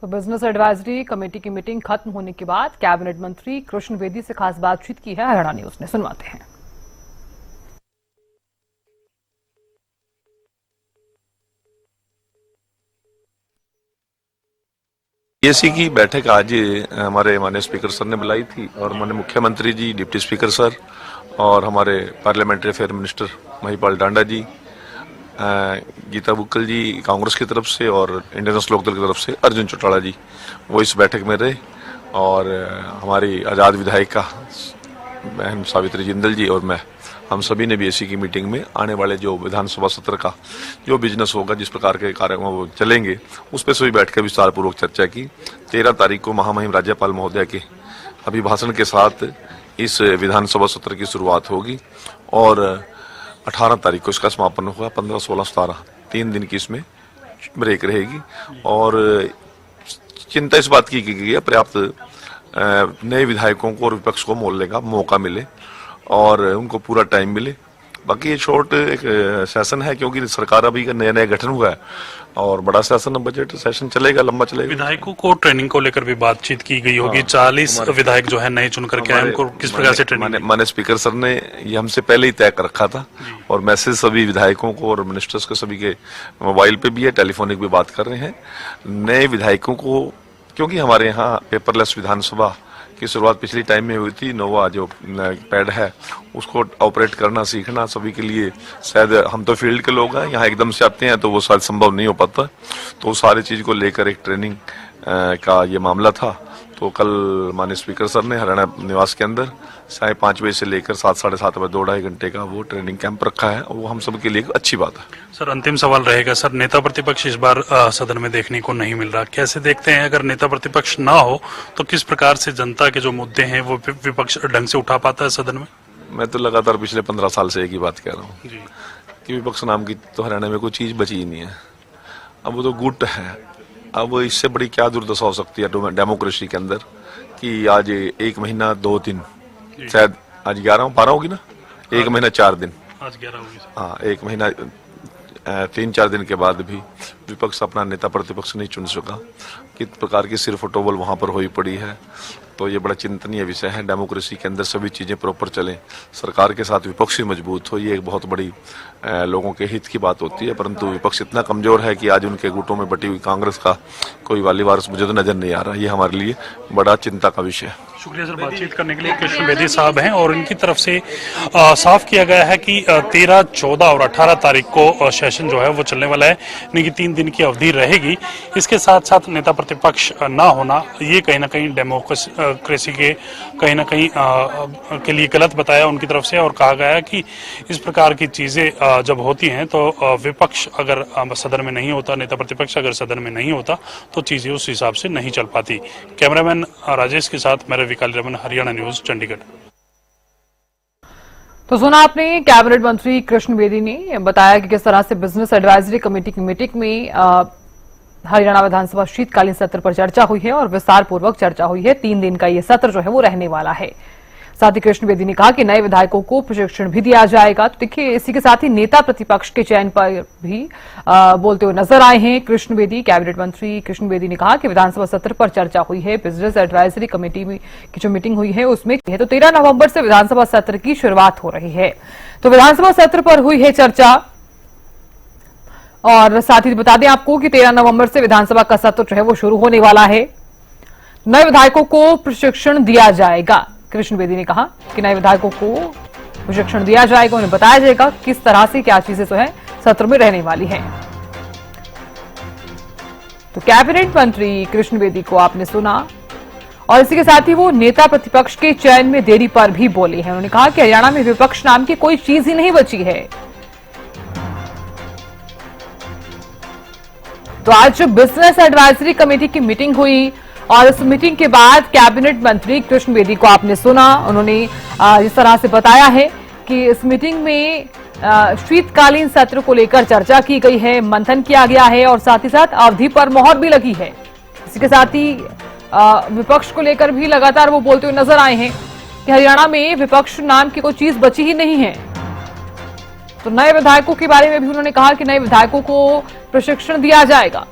तो business advisory committee की meeting खत्म होने के बाद कैबिनेट मंत्री कृष्ण बेदी से खास बातचीत की है हरियाणा न्यूज ने। सुनवाते हैं। पीएसी की बैठक आज हमारे माननीय स्पीकर सर ने बुलाई थी और माननीय मुख्यमंत्री जी, डिप्टी स्पीकर सर और हमारे पार्लियामेंट्री अफेयर मिनिस्टर महिपाल डांडा जी, गीता बुक्कल जी कांग्रेस की तरफ से और इंडियन नेशनल लोकदल की तरफ से अर्जुन चौटाला जी वो इस बैठक में रहे और हमारी आज़ाद विधायिका बहन सावित्री जिंदल जी और मैं, हम सभी ने भी इसी की मीटिंग में आने वाले जो विधानसभा सत्र का जो बिजनेस होगा, जिस प्रकार के कार्यक्रम वो चलेंगे, उस पर सभी बैठ कर विस्तारपूर्वक चर्चा की। 13 तारीख को महामहिम राज्यपाल महोदय के अभिभाषण के साथ इस विधानसभा सत्र की शुरुआत होगी और 18 तारीख को इसका समापन होगा। 15, 16, 17 3 दिन की इसमें ब्रेक रहेगी और चिंता इस बात की गई है पर्याप्त नए विधायकों को और विपक्ष को मोलने का मौका मिले और उनको पूरा टाइम मिले। बाकी ये शॉर्ट एक सेशन है क्योंकि सरकार अभी का नया गठन हुआ है और बड़ा सेशन, बजट सेशन चलेगा, लंबा चलेगा। विधायकों को ट्रेनिंग को लेकर भी बातचीत की गई होगी। 40 विधायक जो है नए चुन करके आए, उनको किस प्रकार से ट्रेनिंग? माननीय स्पीकर सर ने ये हमसे पहले ही तय कर रखा था और मैसेज सभी विधायकों को और मिनिस्टर्स को सभी के मोबाइल पे भी है, टेलीफोनिक भी बात कर रहे हैं। नए विधायकों को, क्योंकि हमारे यहाँ पेपरलेस विधानसभा की शुरुआत पिछली टाइम में हुई थी, नोवा जो पैड है उसको ऑपरेट करना सीखना सभी के लिए, शायद हम तो फील्ड के लोग हैं, यहाँ एकदम से आते हैं तो वो शायद संभव नहीं हो पाता, तो सारी चीज़ को लेकर एक ट्रेनिंग का ये मामला था। तो कल माननीय स्पीकर सर ने हरियाणा निवास के अंदर 5:30 बजे से लेकर 7, 7:30 बजे 2-2.5 घंटे का वो ट्रेनिंग कैंप रखा है, वो हम सब के लिए अच्छी बात है। सर, अंतिम सवाल रहेगा सर, नेता प्रतिपक्ष इस बार सदन में देखने को नहीं मिल रहा, कैसे देखते हैं? अगर नेता प्रतिपक्ष ना हो तो किस प्रकार से जनता के जो मुद्दे हैं वो विपक्ष ढंग से उठा पाता है सदन में? मैं तो लगातार पिछले 15 साल से एक ही बात कह रहा हूँ कि विपक्ष नाम की तो हरियाणा में कोई चीज बची ही नहीं है। अब वो तो गुट है, अब इससे बड़ी क्या दुर्दशा हो सकती है डेमोक्रेसी के अंदर कि आज 1 महीना 2 दिन, शायद आज 11-12 होगी ना, 1 महीना 4 दिन, आज 11 होगी। हाँ, 1 महीना 3-4 दिन के बाद भी विपक्ष अपना नेता प्रतिपक्ष नहीं चुन सका। किस प्रकार की सिर्फ टोबल वहां पर हुई पड़ी है, तो ये बड़ा चिंतनीय विषय है। डेमोक्रेसी के अंदर सभी चीजें प्रॉपर चलें, सरकार के साथ विपक्ष मजबूत हो, ये एक बहुत बड़ी लोगों के हित की बात होती है, परंतु विपक्ष इतना कमजोर है कि आज उनके गुटों में बटी हुई कांग्रेस का कोई वाली वारिस मुझे तो नजर नहीं आ रहा। ये हमारे लिए बड़ा चिंता का विषय है। शुक्रिया सर, बातचीत करने के लिए कृष्ण बेदी साहब हैं और इनकी तरफ से साफ किया गया है कि 13, 14 और 18 तारीख को सेशन जो है वो चलने वाला है, यानी कि 3 दिन की अवधि रहेगी। इसके साथ साथ नेता प्रतिपक्ष ना होना ये कहीं ना कहीं डेमोक्रेसी के कहीं ना कहीं के लिए गलत बताया उनकी तरफ से और कहा गया है कि इस प्रकार की चीजें जब होती हैं तो विपक्ष अगर सदन में नहीं होता, नेता प्रतिपक्ष अगर सदन में नहीं होता तो चीजें उस हिसाब से नहीं चल पाती। कैमरामैन राजेश के साथ मेरे विकाल रमन, हरियाणा न्यूज, चंडीगढ़। तो सुना आपने कैबिनेट मंत्री कृष्ण बेदी ने बताया कि किस तरह से बिजनेस एडवाइजरी कमेटी की मीटिंग में हरियाणा विधानसभा शीतकालीन सत्र पर चर्चा हुई है और विस्तार पूर्वक चर्चा हुई है। 3 दिन का ये सत्र जो है वो रहने वाला है। साथ ही कृष्ण बेदी ने कहा कि नए विधायकों को प्रशिक्षण भी दिया जाएगा। तो देखिए, इसी के साथ ही नेता प्रतिपक्ष के चयन पर भी बोलते हुए नजर आए हैं कृष्ण बेदी। कैबिनेट मंत्री कृष्ण बेदी ने कहा कि विधानसभा सत्र पर चर्चा हुई है, बिजनेस एडवाइजरी कमेटी में की जो मीटिंग हुई है उसमें तो 13 नवंबर से विधानसभा सत्र की शुरुआत हो रही है। तो विधानसभा सत्र पर हुई है चर्चा और साथ ही बता दें आपको कि 13 नवंबर से विधानसभा का सत्र जो है वो शुरू होने वाला है। नए विधायकों को प्रशिक्षण दिया जाएगा। कृष्ण बेदी ने कहा कि नए विधायकों को प्रशिक्षण दिया जाएगा, उन्हें बताया जाएगा किस तरह से क्या चीजें जो है सत्र में रहने वाली हैं। तो कैबिनेट मंत्री कृष्ण बेदी को आपने सुना और इसी के साथ ही वो नेता प्रतिपक्ष के चयन में देरी पर भी बोले हैं। उन्होंने कहा कि हरियाणा में विपक्ष नाम की कोई चीज ही नहीं बची है। तो आज बिजनेस एडवाइजरी कमेटी की मीटिंग हुई और इस मीटिंग के बाद कैबिनेट मंत्री कृष्ण बेदी को आपने सुना। उन्होंने इस तरह से बताया है कि इस मीटिंग में शीतकालीन सत्र को लेकर चर्चा की गई है, मंथन किया गया है और साथ ही साथ अवधि पर मोहर भी लगी है। इसी के साथ ही विपक्ष को लेकर भी लगातार वो बोलते हुए नजर आए हैं कि हरियाणा में विपक्ष नाम की कोई चीज बची ही नहीं है। तो नए विधायकों के बारे में भी उन्होंने कहा कि नए विधायकों को प्रशिक्षण दिया जाएगा।